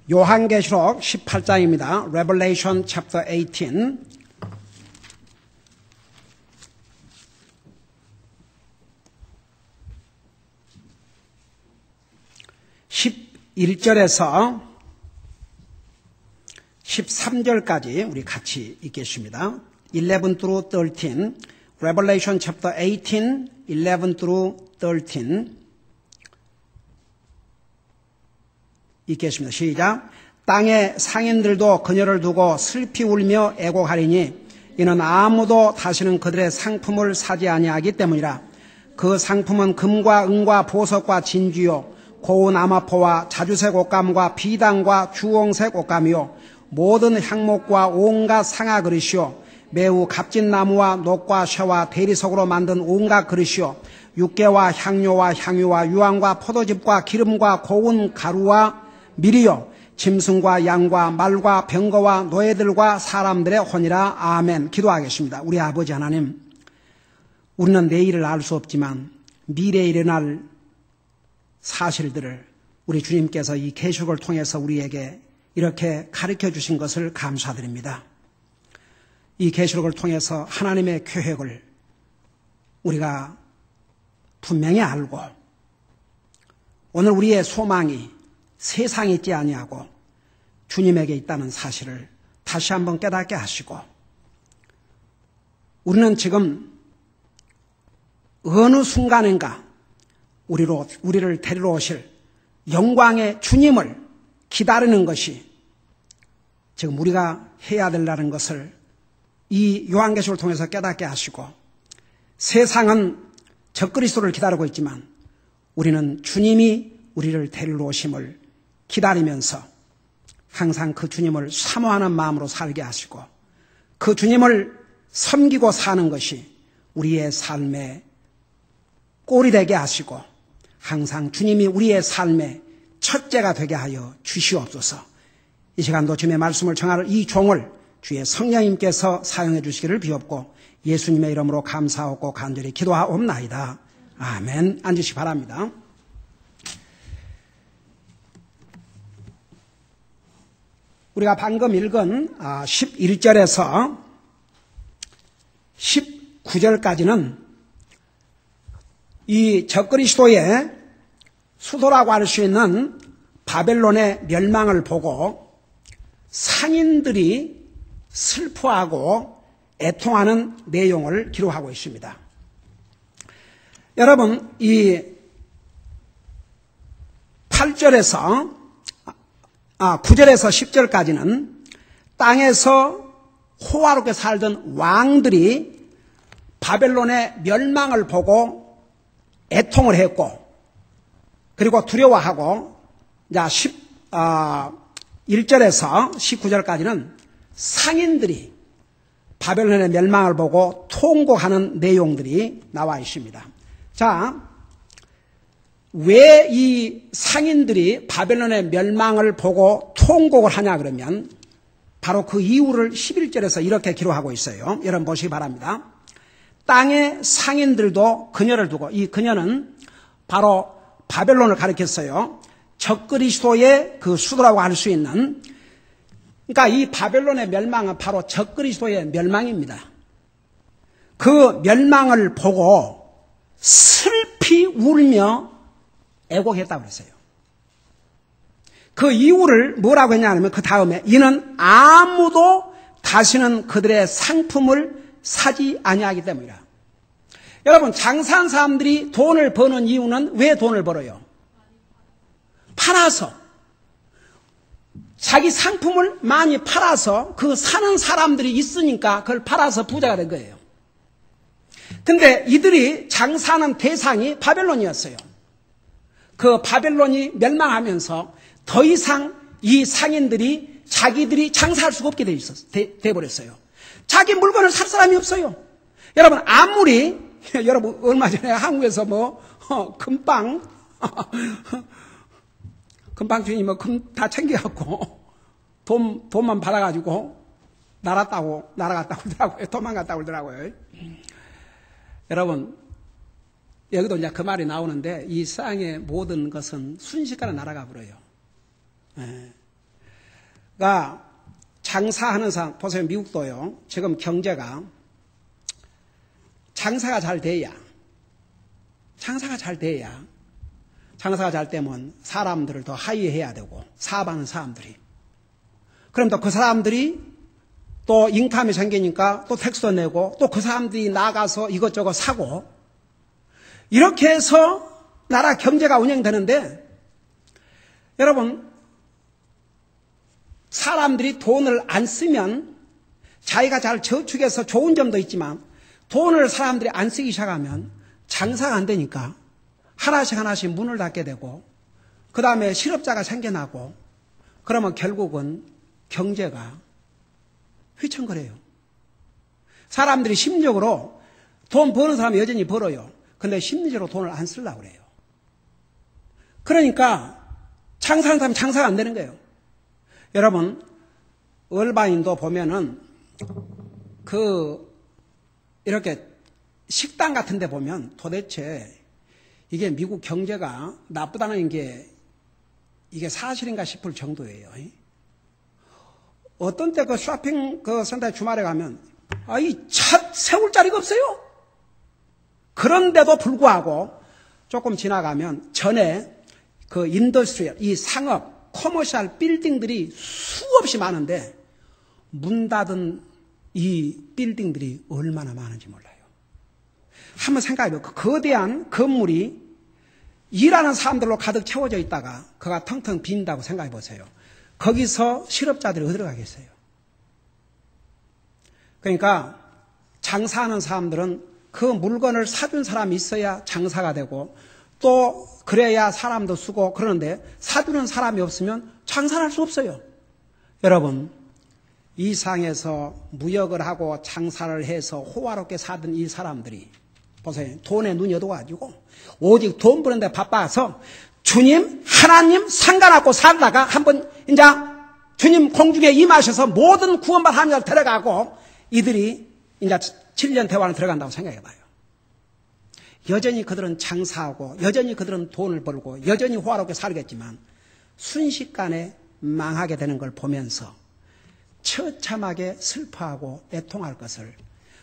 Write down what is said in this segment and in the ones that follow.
요한계시록 18장입니다. Revelation chapter 18. (11절에서) 13절까지 우리 같이 읽겠습니다. 11 through 13. Revelation chapter 18, 11 through 13. 읽겠습니다. 시작. 땅의 상인들도 그녀를 두고 슬피 울며 애곡하리니 이는 아무도 다시는 그들의 상품을 사지 아니하기 때문이라. 그 상품은 금과 은과 보석과 진주요 고운 아마포와 자주색 옷감과 비단과 주홍색 옷감이요 모든 향목과 온갖 상아 그릇이요 매우 값진 나무와 녹과 쇠와 대리석으로 만든 온갖 그릇이요 육개와 향료와 향유와 유황과 포도즙과 기름과 고운 가루와 밀이요 짐승과 양과 말과 병거와 노예들과 사람들의 혼이라. 아멘. 기도하겠습니다. 우리 아버지 하나님, 우리는 내일을 알 수 없지만 미래에 일어날 사실들을 우리 주님께서 이 계시록을 통해서 우리에게 이렇게 가르쳐 주신 것을 감사드립니다. 이 계시록을 통해서 하나님의 계획을 우리가 분명히 알고 오늘 우리의 소망이 세상에 있지 아니하고 주님에게 있다는 사실을 다시 한번 깨닫게 하시고, 우리는 지금 어느 순간인가 우리를 데리러 오실 영광의 주님을 기다리는 것이 지금 우리가 해야 된다는 것을 이 요한계시록을 통해서 깨닫게 하시고, 세상은 적그리스도를 기다리고 있지만 우리는 주님이 우리를 데리러 오심을 기다리면서 항상 그 주님을 사모하는 마음으로 살게 하시고 그 주님을 섬기고 사는 것이 우리의 삶의 꼴이 되게 하시고 항상 주님이 우리의 삶의 첫째가 되게 하여 주시옵소서. 이 시간도 주님의 말씀을 전할 이 종을 주의 성령님께서 사용해 주시기를 비옵고 예수님의 이름으로 감사하고 간절히 기도하옵나이다. 아멘. 앉으시기 바랍니다. 우리가 방금 읽은 11절에서 19절까지는 이 적그리스도의 수도라고 할 수 있는 바벨론의 멸망을 보고 상인들이 슬퍼하고 애통하는 내용을 기록하고 있습니다. 여러분, 이 8절에서 9절에서 10절까지는 땅에서 호화롭게 살던 왕들이 바벨론의 멸망을 보고 애통을 했고, 그리고 두려워하고, 1절에서 19절까지는 상인들이 바벨론의 멸망을 보고 통곡하는 내용들이 나와 있습니다. 자, 왜 이 상인들이 바벨론의 멸망을 보고 통곡을 하냐 그러면 바로 그 이유를 11절에서 이렇게 기록하고 있어요. 여러분 보시기 바랍니다. 땅의 상인들도 그녀를 두고, 이 그녀는 바로 바벨론을 가리켰어요. 적그리스도의 그 수도라고 할 수 있는, 그러니까 이 바벨론의 멸망은 바로 적그리스도의 멸망입니다. 그 멸망을 보고 슬피 울며 애곡했다고 그랬어요. 그 이유를 뭐라고 했냐면 그 다음에 이는 아무도 다시는 그들의 상품을 사지 아니하기 때문이라. 여러분, 장사한 사람들이 돈을 버는 이유는 왜 돈을 벌어요? 팔아서. 자기 상품을 많이 팔아서 그 사는 사람들이 있으니까 그걸 팔아서 부자가 된 거예요. 근데 이들이 장사하는 대상이 바벨론이었어요. 그 바벨론이 멸망하면서 더 이상 이 상인들이 자기들이 장사할 수가 없게 돼버렸어요. 자기 물건을 살 사람이 없어요. 여러분, 아무리 여러분 얼마 전에 한국에서 금빵 금빵 주인이 금 다 챙겨갖고 돈만 받아가지고 날아갔다고 그러더라고요. 도망갔다고 그러더라고요. 여러분, 여기도 이제 그 말이 나오는데 이 세상의 모든 것은 순식간에 날아가 버려요. 예. 장사하는 사람, 보세요. 미국도요. 지금 경제가 장사가 잘 되면 사람들을 더 하이해야 되고, 사업하는 사람들이. 그럼 또 그 사람들이 또 인컴이 생기니까 또 텍스도 내고, 또 그 사람들이 나가서 이것저것 사고, 이렇게 해서 나라 경제가 운영되는데, 여러분, 사람들이 돈을 안 쓰면 자기가 잘 저축해서 좋은 점도 있지만, 돈을 사람들이 안 쓰기 시작하면 장사가 안 되니까 하나씩 문을 닫게 되고, 그 다음에 실업자가 생겨나고, 그러면 결국은 경제가 휘청거려요. 사람들이 심리적으로 돈 버는 사람이 여전히 벌어요. 근데 심리적으로 돈을 안 쓰려고 그래요. 그러니까 장사하는 사람이 장사가 안 되는 거예요. 여러분, 얼바인도 보면은 이렇게 식당 같은 데 보면 도대체 이게 미국 경제가 나쁘다는 게 이게 사실인가 싶을 정도예요. 어떤 때 그 쇼핑 센터 주말에 가면 이 차 세울 자리가 없어요. 그런데도 불구하고 조금 지나가면 전에 그 인더스트리얼, 이 상업, 커머셜 빌딩들이 수없이 많은데 문 닫은 이 빌딩들이 얼마나 많은지 몰라요. 한번 생각해봐요. 그 거대한 건물이 일하는 사람들로 가득 채워져 있다가 그가 텅텅 빈다고 생각해보세요. 거기서 실업자들이 어디로 가겠어요? 그러니까 장사하는 사람들은 그 물건을 사준 사람이 있어야 장사가 되고, 또 그래야 사람도 쓰고 그러는데 사주는 사람이 없으면 장사를 할 수 없어요. 여러분, 이 상에서 무역을 하고 장사를 해서 호화롭게 사던 이 사람들이 보세요. 돈에 눈이 어두워가지고 오직 돈 버는 데 바빠서 주님, 하나님 상관없고 살다가 한번 이제 주님 공중에 임하셔서 모든 구원받은 하나님을 데려가고 이들이 이제 7년 대환을 들어간다고 생각해봐요. 여전히 그들은 장사하고 여전히 그들은 돈을 벌고 여전히 호화롭게 살겠지만 순식간에 망하게 되는 걸 보면서 처참하게 슬퍼하고 애통할 것을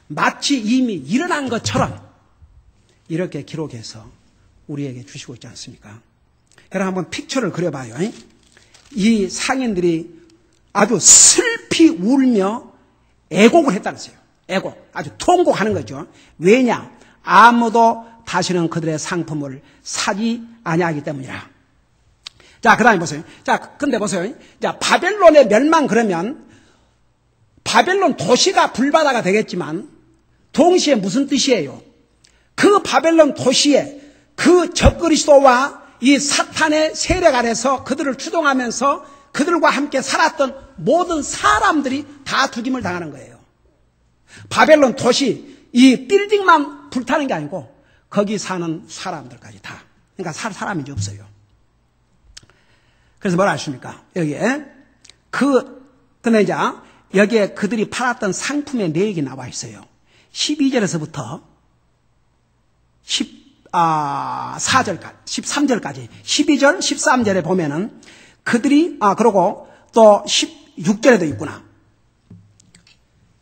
마치 이미 일어난 것처럼 이렇게 기록해서 우리에게 주시고 있지 않습니까? 여러분 한번 픽처를 그려봐요. 이 상인들이 아주 슬피 울며 애곡을 했다는 거예요. 애곡. 아주 통곡하는 거죠. 왜냐? 아무도 다시는 그들의 상품을 사지 아니하기 때문이라. 자, 그 다음에 보세요. 자, 근데 보세요. 자, 바벨론의 멸망 그러면 바벨론 도시가 불바다가 되겠지만 동시에 무슨 뜻이에요? 그 바벨론 도시에 그 적그리스도와 이 사탄의 세력 아래서 그들을 추종하면서 그들과 함께 살았던 모든 사람들이 다 죽임을 당하는 거예요. 바벨론 도시, 이 빌딩만 불타는 게 아니고 거기 사는 사람들까지 다. 그러니까 살 사람이 없어요. 그래서 뭐라 하십니까? 여기에 근데 이제 여기에 그들이 팔았던 상품의 내역이 나와 있어요. 12절에서부터 14절까지, 13절까지, 12절, 13절에 보면은 그들이, 그러고 또 16절에도 있구나.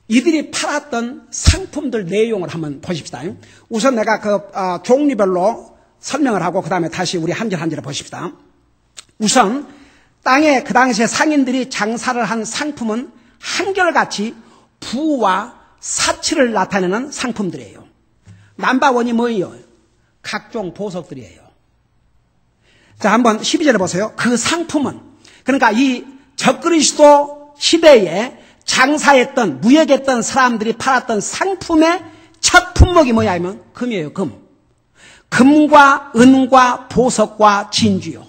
이들이 팔았던 상품들 내용을 한번 보십시다. 우선 내가 종류별로 설명을 하고 그 다음에 다시 우리 한 절 한 절을 보십시다. 우선 땅에 그 당시에 상인들이 장사를 한 상품은 한결같이 부와 사치를 나타내는 상품들이에요. 넘버원이 뭐예요? 각종 보석들이에요. 자, 한번 12절에 보세요. 그 상품은, 그러니까 이 적그리스도 시대에 장사했던, 무역했던 사람들이 팔았던 상품의 첫 품목이 뭐냐 하면 금이에요, 금. 금과 은과 보석과 진주요.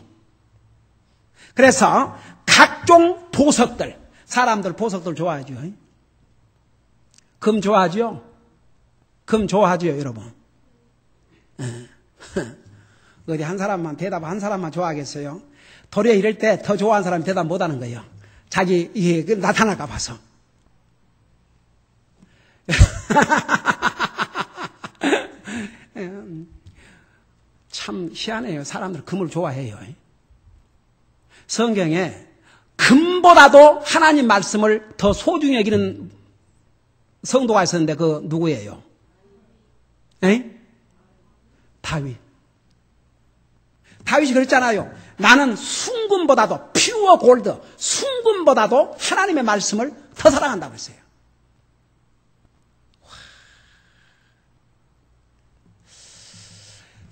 그래서 각종 보석들, 사람들 보석들 좋아하죠. 금 좋아하죠? 금 좋아하죠, 여러분? 어디 한 사람만, 대답 한 사람만 좋아하겠어요? 도리어 이럴 때 더 좋아하는 사람이 대답 못 하는 거예요. 자기, 이게 나타날까 봐서. 참 희한해요. 사람들 금을 좋아해요. 성경에 금보다도 하나님 말씀을 더 소중히 여기는 성도가 있었는데 그 누구예요? 에? 다윗. 다윗이 그랬잖아요. 나는 순금보다도 퓨어 골드, 순금보다도 하나님의 말씀을 더 사랑한다고 했어요.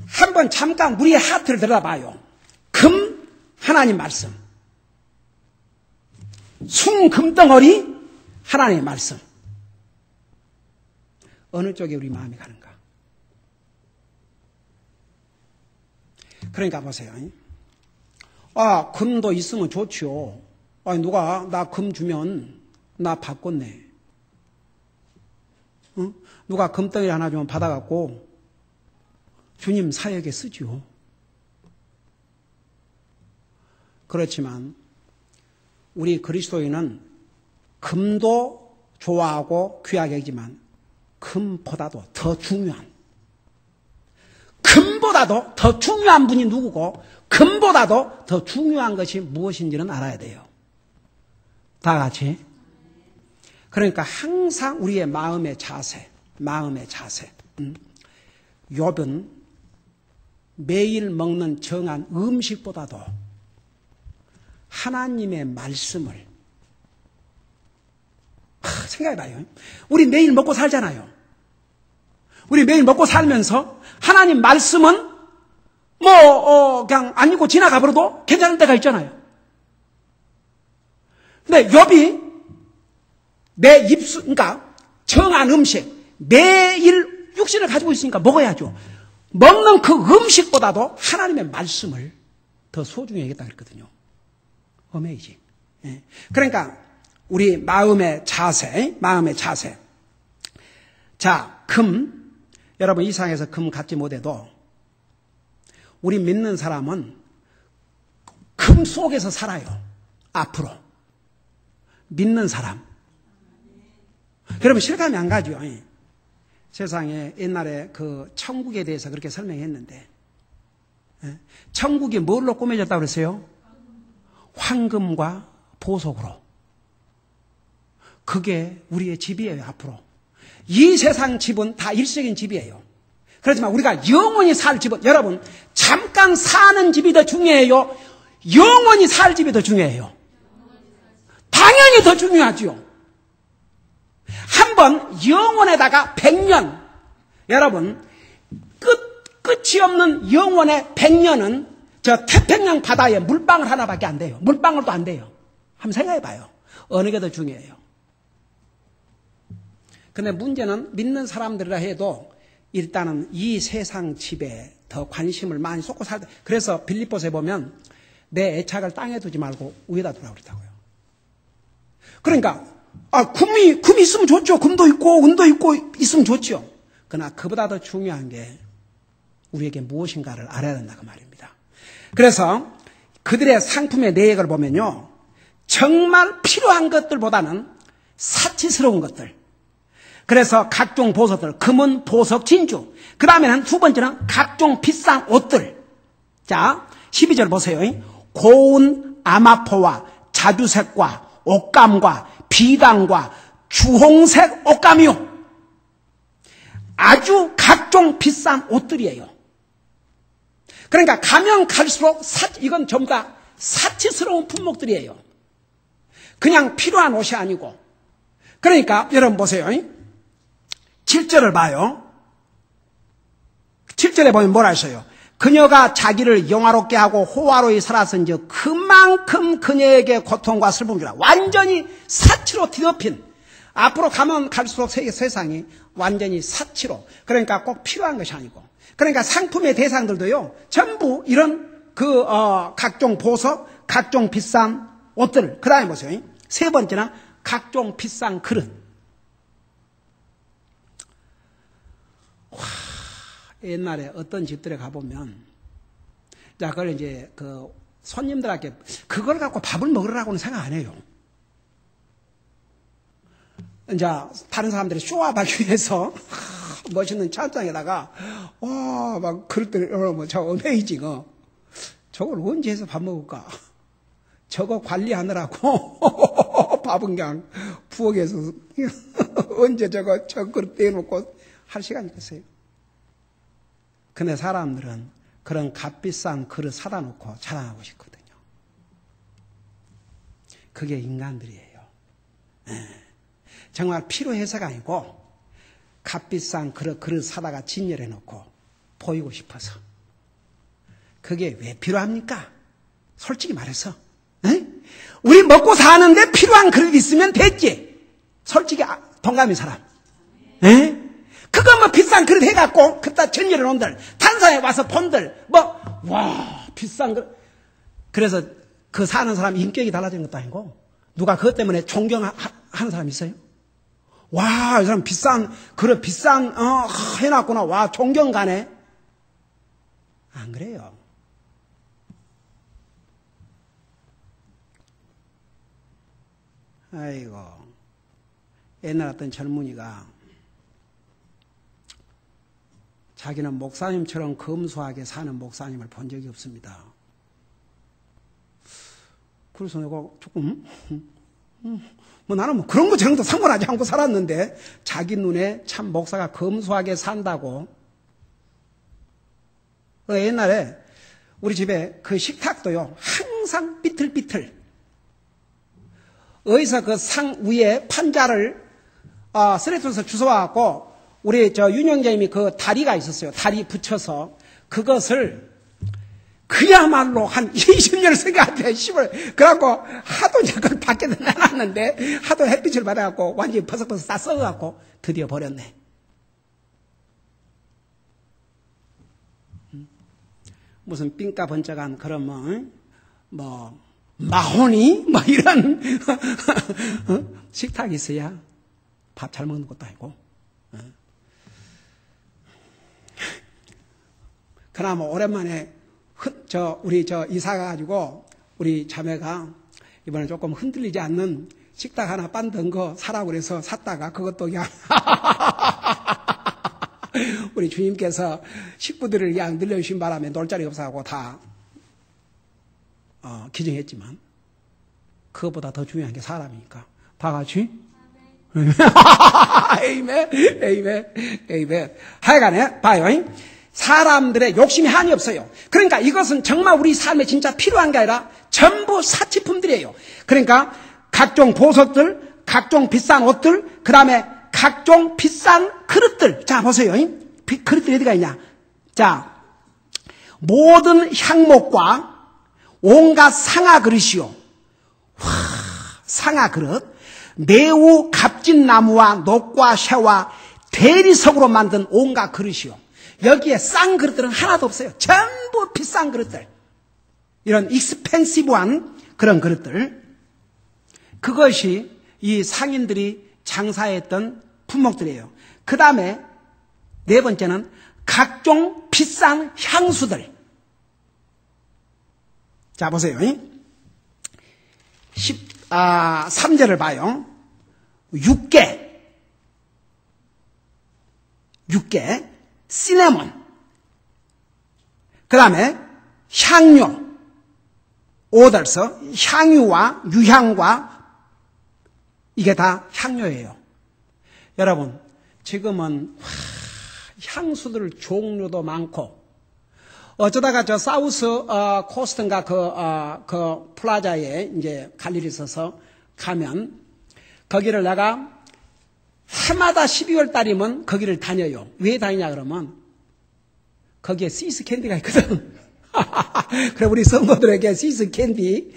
한번 잠깐 우리의 하트를 들어봐요. 금, 하나님 말씀. 순금덩어리, 하나님의 말씀. 어느 쪽에 우리 마음이 가는가? 그러니까 보세요. 아, 금도 있으면 좋지요. 아니, 누가 나 금 주면 나 바꿨네. 응? 누가 금덩이 하나 주면 받아갖고 주님 사역에 쓰지요. 그렇지만 우리 그리스도인은 금도 좋아하고 귀하게 여기지만 금보다도 더 중요한, 금보다도 더 중요한 분이 누구고 금보다도 더 중요한 것이 무엇인지는 알아야 돼요. 다 같이. 그러니까 항상 우리의 마음의 자세. 욥은 매일 먹는 정한 음식보다도 하나님의 말씀을 생각해봐요. 우리 매일 먹고 살잖아요. 우리 매일 먹고 살면서 하나님 말씀은 그냥 안 읽고 지나가 버려도 괜찮을 때가 있잖아요. 근데 욥이 그러니까 정한 음식, 매일 육신을 가지고 있으니까 먹어야죠. 먹는 그 음식보다도 하나님의 말씀을 더 소중히 여기겠다 그랬거든요. 어메이징. 예. 그러니까 우리 마음의 자세. 자, 금. 여러분 이 세상에서 금 갖지 못해도 우리 믿는 사람은 금 속에서 살아요. 앞으로. 믿는 사람. 여러분 실감이 안 가죠. 예. 세상에 옛날에 그 천국에 대해서 그렇게 설명했는데, 예? 천국이 뭘로 꾸며졌다고 그랬어요? 황금과 보석으로. 그게 우리의 집이에요, 앞으로. 이 세상 집은 다 일시적인 집이에요. 그렇지만 우리가 영원히 살 집은, 여러분, 잠깐 사는 집이 더 중요해요? 영원히 살 집이 더 중요해요? 당연히 더 중요하죠. 한번 영원에다가 100년, 여러분, 끝이 없는 영원의 100년은 저 태평양 바다에 물방울 하나밖에 안 돼요. 물방울도 안 돼요. 한번 생각해 봐요. 어느 게 더 중요해요? 근데 문제는 믿는 사람들이라 해도 일단은 이 세상 집에 더 관심을 많이 쏟고 살다. 그래서 빌립보서에 보면 내 애착을 땅에 두지 말고 위에다 두라고 그랬다고요. 그러니까 금이 있으면 좋죠. 금도 있고 은도 있고 있으면 좋죠. 그러나 그보다 더 중요한 게 우리에게 무엇인가를 알아야 된다 그 말입니다. 그래서 그들의 상품의 내역을 보면요, 정말 필요한 것들보다는 사치스러운 것들. 그래서 각종 보석들, 금은, 보석, 진주. 그 다음에는 두 번째는 각종 비싼 옷들. 자, 12절 보세요. 고운 아마포와 자주색과 옷감과 비단과 주홍색 옷감이요. 아주 각종 비싼 옷들이에요. 그러니까 가면 갈수록 이건 전부 다 사치스러운 품목들이에요. 그냥 필요한 옷이 아니고. 그러니까 여러분 보세요. 7절을 봐요. 7절에 보면 뭐라 했어요? 그녀가 자기를 영화롭게 하고 호화로이 살았은즉 그만큼 그녀에게 고통과 슬픔을 주라. 완전히 사치로 뒤덮인, 앞으로 가면 갈수록 세상이 완전히 사치로, 그러니까 꼭 필요한 것이 아니고, 그러니까 상품의 대상들도요 전부 이런 각종 보석, 각종 비싼 옷들. 그 다음에 보세요. 세 번째는 각종 비싼 그릇. 옛날에 어떤 집들에 가보면, 자, 그걸 이제 손님들한테 그걸 갖고 밥을 먹으라고는 생각 안 해요. 이제 다른 사람들이 쇼업하기 위해서 멋있는 찬장에다가 막 그릇들, 저 어메이징, 저걸 언제 해서 밥 먹을까? 저거 관리하느라고 밥은 그냥 부엌에서 언제 저거 저 그릇 떼놓고 할 시간이 있겠어요. 근데 사람들은 그런 값비싼 그릇 사다 놓고 자랑하고 싶거든요. 그게 인간들이에요. 정말 필요해서가 아니고 값비싼 그릇 사다가 진열해 놓고 보이고 싶어서. 그게 왜 필요합니까? 솔직히 말해서. 우리 먹고 사는데 필요한 그릇 있으면 됐지. 솔직히 동감인 사람. 그거 뭐 비싼 그릇 해갖고 그따 전열해 놓은들 탄산에 와서 본들 와 비싼 그릇. 그래서 그 사는 사람 인격이 달라지는 것도 아니고 누가 그것 때문에 존경하는 사람 있어요? 와, 이 사람 비싼 그릇 비싼 해놨구나. 와, 존경 가네. 안 그래요. 아이고, 옛날 어떤 젊은이가 자기는 목사님처럼 검소하게 사는 목사님을 본 적이 없습니다. 그래서 내가 조금 나는 뭐 그런 거 저런 거 상관하지 않고 살았는데 자기 눈에 참 목사가 검소하게 산다고. 옛날에 우리 집에 그 식탁도요 항상 삐틀삐틀. 어디서 그 상 위에 판자를 쓰레기통에서 주워와갖고 우리 저 윤영재님이 그 다리가 있었어요. 다리 붙여서 그것을 그야말로 한 20년을 생각한테 씹을. 그래갖고 하도 이제 그걸 밖에다 내놨는데 하도 햇빛을 받아갖고 완전히 버석버석 다 썩어갖고 드디어 버렸네. 무슨 삥까 번쩍한 그런 마호니 이런 식탁이 있어야 밥 잘 먹는 것도 아니고. 그나마 오랜만에 우리 이사 가지고 우리 자매가 이번에 조금 흔들리지 않는 식탁 하나 빤던 거 사라고 그래서 샀다가 그것도 그냥 우리 주님께서 식구들을 그냥 늘려주신 바람에 놀 자리 없어하고 다 기증했지만 그것보다 더 중요한 게 사람이니까 다 같이 에이멘 에이멘 에이멘. 하여간에 봐요. 사람들의 욕심이 한이 없어요. 그러니까 이것은 정말 우리 삶에 진짜 필요한 게 아니라 전부 사치품들이에요. 그러니까 각종 보석들, 각종 비싼 옷들, 그 다음에 각종 비싼 그릇들. 자 보세요. 그릇들이 어디가 있냐. 자, 모든 향목과 온갖 상아 그릇이요. 상아 그릇. 매우 값진 나무와 녹과 쇠와 대리석으로 만든 온갖 그릇이요. 여기에 싼 그릇들은 하나도 없어요. 전부 비싼 그릇들. 이런 익스펜시브한 그런 그릇들. 그것이 이 상인들이 장사했던 품목들이에요. 그 다음에 네 번째는 각종 비싼 향수들. 자 보세요. 3절을 봐요. 6개, 시네몬, 그 다음에 향료, 오더서 향유와 유향과 이게 다 향료예요. 여러분 지금은 향수들 종류도 많고 어쩌다가 저 사우스 코스트인가 그 플라자에 이제 갈 일이 있어서 가면 거기를 내가 해마다 12월 달이면 거기를 다녀요. 왜 다니냐 그러면 거기에 시스 캔디가 있거든. 그래 우리 성도들에게 시스 캔디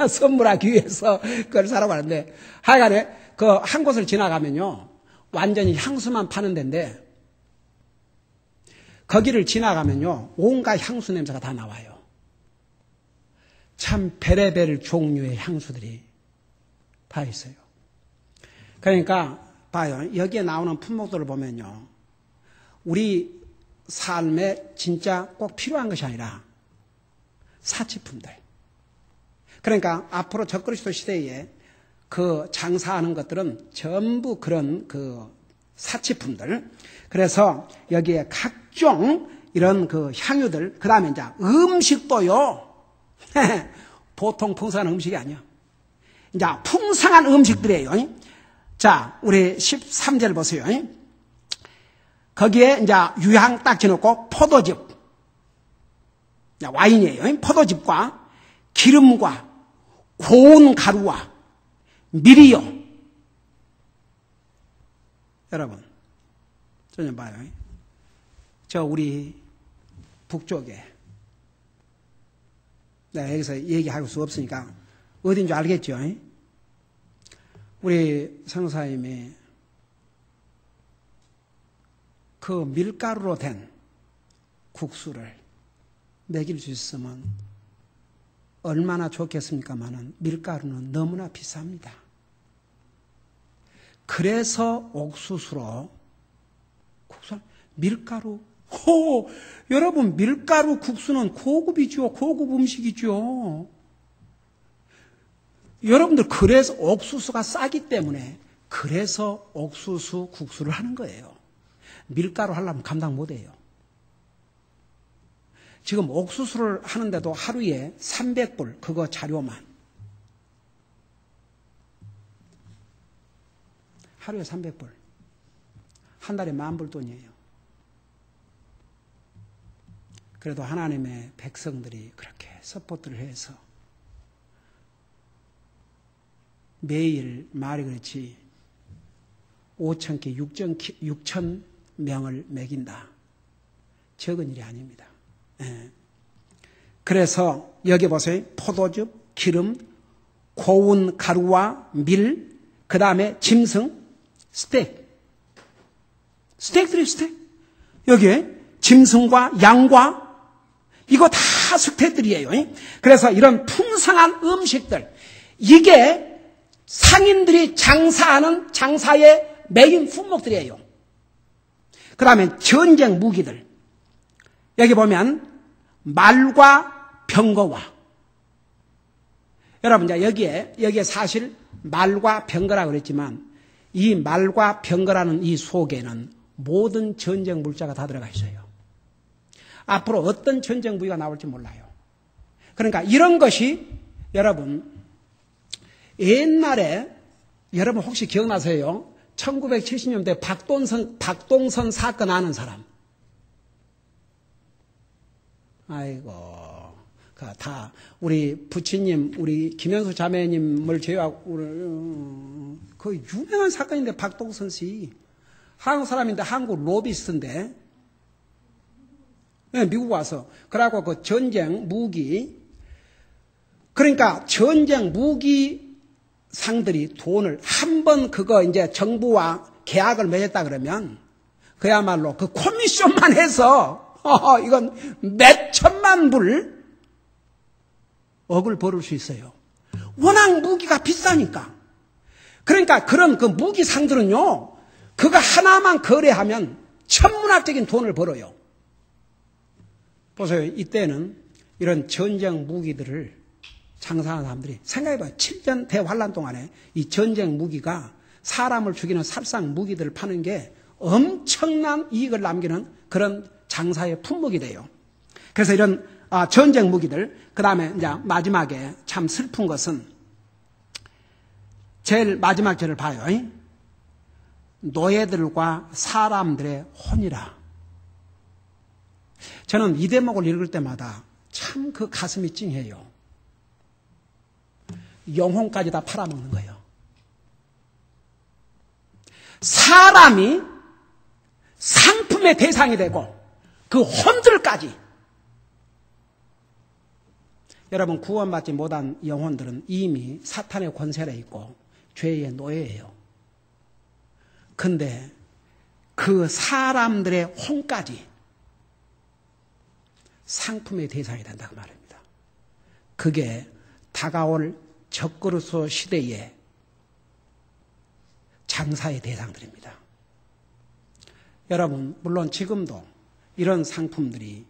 선물하기 위해서 그걸 사라고 하는데 하여간에 그 한 곳을 지나가면요 완전히 향수만 파는 데인데 거기를 지나가면요 온갖 향수 냄새가 다 나와요. 참 베레벨 종류의 향수들이 다 있어요. 그러니까 봐요. 여기에 나오는 품목들을 보면요. 우리 삶에 진짜 꼭 필요한 것이 아니라 사치품들. 그러니까 앞으로 적그리스도 시대에 그 장사하는 것들은 전부 그런 그 사치품들. 그래서 여기에 각종 이런 그 향유들, 그 다음에 이제 음식도요. 보통 풍성한 음식이 아니야. 이제 풍성한 음식들이에요. 자, 우리 13절 보세요. 거기에 이제 유향 딱 지놓고 포도즙, 와인이에요. 포도즙과 기름과 고운 가루와 밀이요. 여러분, 저 좀 봐요. 저 우리 북쪽에, 내가 여기서 얘기할 수 없으니까 어딘지 알겠죠? 우리 성사님이 그 밀가루로 된 국수를 먹일 수 있으면 얼마나 좋겠습니까마는 밀가루는 너무나 비쌉니다. 그래서 옥수수로 밀가루, 여러분 밀가루 국수는 고급이죠. 고급 음식이죠. 여러분들 그래서 옥수수가 싸기 때문에 그래서 옥수수 국수를 하는 거예요. 밀가루 하려면 감당 못해요. 지금 옥수수를 하는데도 하루에 300불, 그거 자료만. 하루에 300불. 한 달에 10,000불 돈이에요. 그래도 하나님의 백성들이 그렇게 서포트를 해서 매일 말이 그렇지 5,000개, 6,000명을 먹인다. 적은 일이 아닙니다. 그래서 여기 보세요. 포도즙, 기름, 고운 가루와 밀, 그 다음에 짐승, 스테이크. 스테이크들이 스테이크. 여기에 짐승과 양과 이거 다 스테이크들이에요. 그래서 이런 풍성한 음식들, 이게 상인들이 장사하는 장사의 메인 품목들이에요. 그 다음에 전쟁 무기들. 여기 보면 말과 병거와, 여러분 이제 여기에 사실 말과 병거라고 그랬지만 이 말과 병거라는 이 속에는 모든 전쟁 물자가 다 들어가 있어요. 앞으로 어떤 전쟁 무기가 나올지 몰라요. 그러니까 이런 것이 여러분 옛날에 여러분 혹시 기억나세요? 1970년대 박동선 사건 아는 사람? 아이고, 다 우리 부친님, 우리 김현수 자매님을 제외하고 그 유명한 사건인데 박동선 씨 한국 사람인데 한국 로비스트인데 네, 미국 와서 그러고 그 전쟁 무기, 그러니까 전쟁 무기 상들이 돈을 한 번 그거 이제 정부와 계약을 맺었다 그러면 그야말로 그 커미션만 해서 이건 몇 천만 불 억을 벌을 수 있어요. 워낙 무기가 비싸니까. 그러니까 그런 그 무기 상들은요, 그거 하나만 거래하면 천문학적인 돈을 벌어요. 보세요. 이때는 이런 전쟁 무기들을 장사하는 사람들이 생각해봐요. 7년 대환란 동안에 이 전쟁 무기가 사람을 죽이는 살상 무기들을 파는 게 엄청난 이익을 남기는 그런 장사의 품목이 돼요. 그래서 이런 전쟁 무기들, 그 다음에 이제 마지막에 참 슬픈 것은 제일 마지막 절을 봐요. 노예들과 사람들의 혼이라. 저는 이 대목을 읽을 때마다 참 그 가슴이 찡해요. 영혼까지 다 팔아먹는 거예요. 사람이 상품의 대상이 되고 그 혼들까지. 여러분, 구원받지 못한 영혼들은 이미 사탄의 권세에 있고 죄의 노예예요. 근데 그 사람들의 혼까지 상품의 대상이 된다고 말합니다. 그게 다가올 적그리스도 시대의 장사의 대상들입니다. 여러분, 물론 지금도 이런 상품들이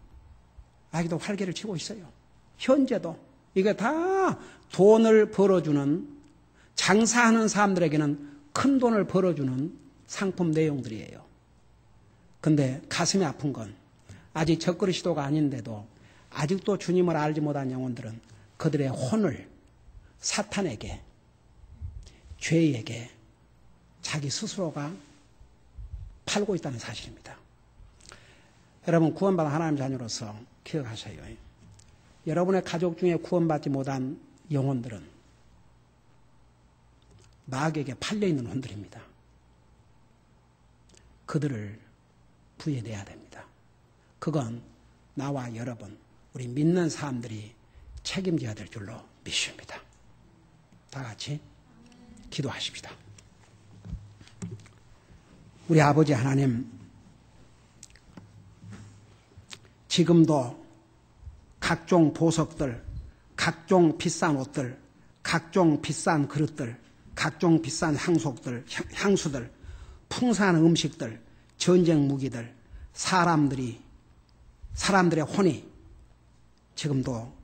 아직도 활개를 치고 있어요. 현재도. 이게 다 돈을 벌어주는, 장사하는 사람들에게는 큰 돈을 벌어주는 상품 내용들이에요. 근데 가슴이 아픈 건 아직 적그리스도가 아닌데도 아직도 주님을 알지 못한 영혼들은 그들의 혼을 사탄에게, 죄에게 자기 스스로가 팔고 있다는 사실입니다. 여러분, 구원받은 하나님 자녀로서 기억하세요. 여러분의 가족 중에 구원받지 못한 영혼들은 마귀에게 팔려있는 혼들입니다. 그들을 구해내야 됩니다. 그건 나와 여러분, 우리 믿는 사람들이 책임져야 될 줄로 믿습니다. 다 같이 기도하십시다. 우리 아버지 하나님, 지금도 각종 보석들, 각종 비싼 옷들, 각종 비싼 그릇들, 각종 비싼 향수들, 풍성한 음식들, 전쟁 무기들, 사람들의 혼이 지금도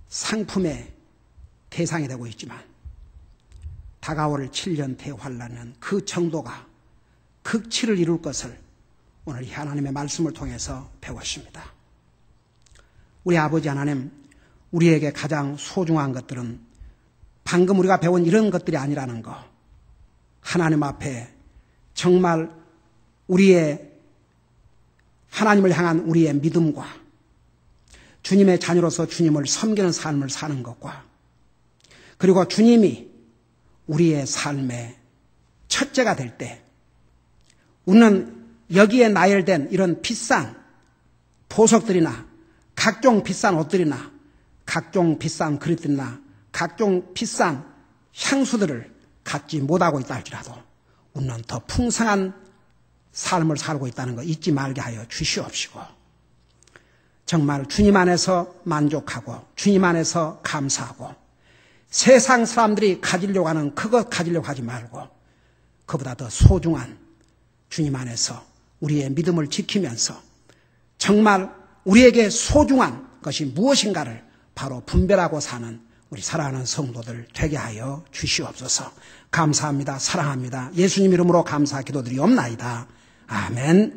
상품의 대상이 되고 있지만 다가올 7년 대환란은 그 정도가 극치를 이룰 것을 오늘 이 하나님의 말씀을 통해서 배웠습니다. 우리 아버지 하나님, 우리에게 가장 소중한 것들은 방금 우리가 배운 이런 것들이 아니라는 거, 하나님 앞에 정말 우리의 하나님을 향한 우리의 믿음과 주님의 자녀로서 주님을 섬기는 삶을 사는 것과 그리고 주님이 우리의 삶의 첫째가 될 때 우리는 여기에 나열된 이런 비싼 보석들이나 각종 비싼 옷들이나 각종 비싼 그릇들이나 각종 비싼 향수들을 갖지 못하고 있다 할지라도 우리는 더 풍성한 삶을 살고 있다는 거 잊지 말게 하여 주시옵시고 정말 주님 안에서 만족하고 주님 안에서 감사하고 세상 사람들이 가지려고 하는 그것 가지려고 하지 말고 그보다 더 소중한 주님 안에서 우리의 믿음을 지키면서 정말 우리에게 소중한 것이 무엇인가를 바로 분별하고 사는 우리 사랑하는 성도들 되게 하여 주시옵소서. 감사합니다. 사랑합니다. 예수님 이름으로 감사 기도드리옵나이다. 아멘.